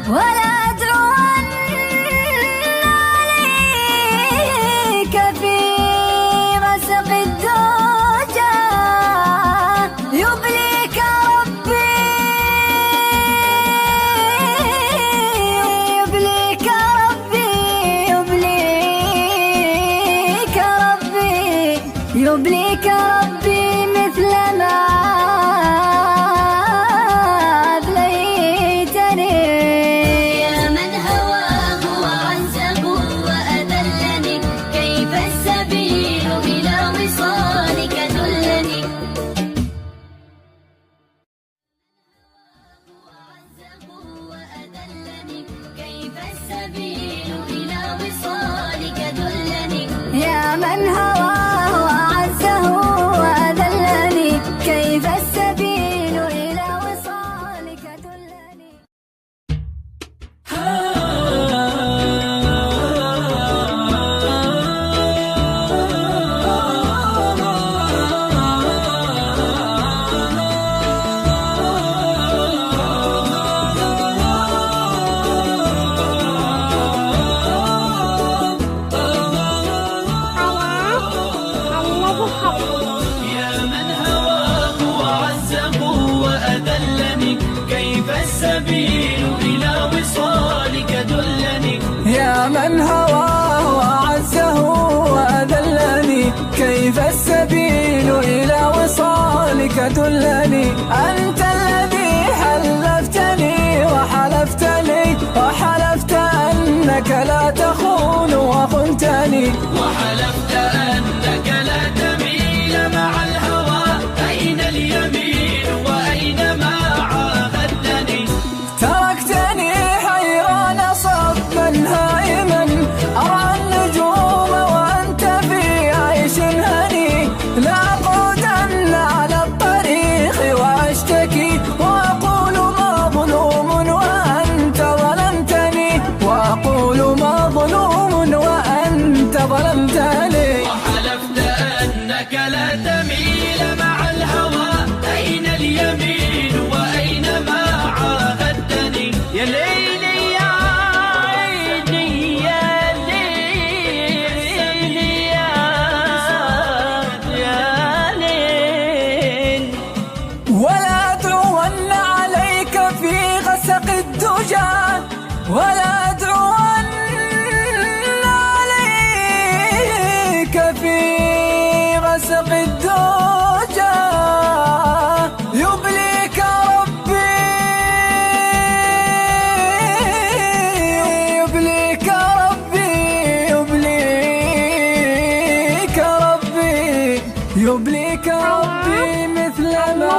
ولا أدرو أن عليك في غسق الدجى يبليك ربي يبليك ربي يبليك ربي يبليك ربي مثل ما أبليتني. يا من هواه وعزه وأذلني كيف السبيل إلى وصالك دلني. وعزه وأذلني كيف السبيل إلى وصالك دلني. يا من هواه وعزه وأذلني كيف السبيل إلى وصالك دلني. يا من هواه وعزه وأذلني كيف السبيل إلى وصالك دلني. يا من هواه وعزه وأذلني كيف السبيل إلى وصالك دلني. أنت الذي حلفتني وحلفت أنك لا تخون وخنتني، وحلفت أنك لا تميل مع الهوى. أين اليمين وأين ما عاهدتني؟ تركتني حيران صبا هائما أرى النجوم وأنت في عيش هني. لا أقعدن على الطريق وأشتكي وأقول مظلوم وأنت ظلمتني، وأقول مظلوم وأنت ظلمتني. وحلفت أنك لا تميل مع الهوى. أين اليمين وأين ما عاهدتني؟ يا ليلي يا عيني يا ليلي يا ليل. ولا أدرون عليك في غسق الدجى، ولا أدرون عليك في غسق الدجى يبليك ربي يبليك ربي يبليك ربي يبليك ربي مثل ما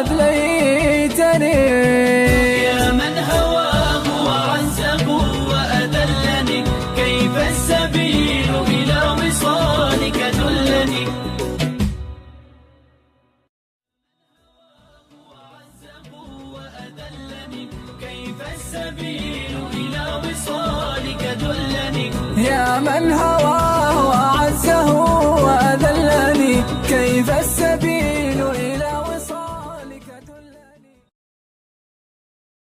أبليتني. يا من هواه وعزه وأذلني كيف السبيل إلى وصالك دلني. كيف السبيل إلى وصالك دلني. يا من هواه وعزه وأذلني كيف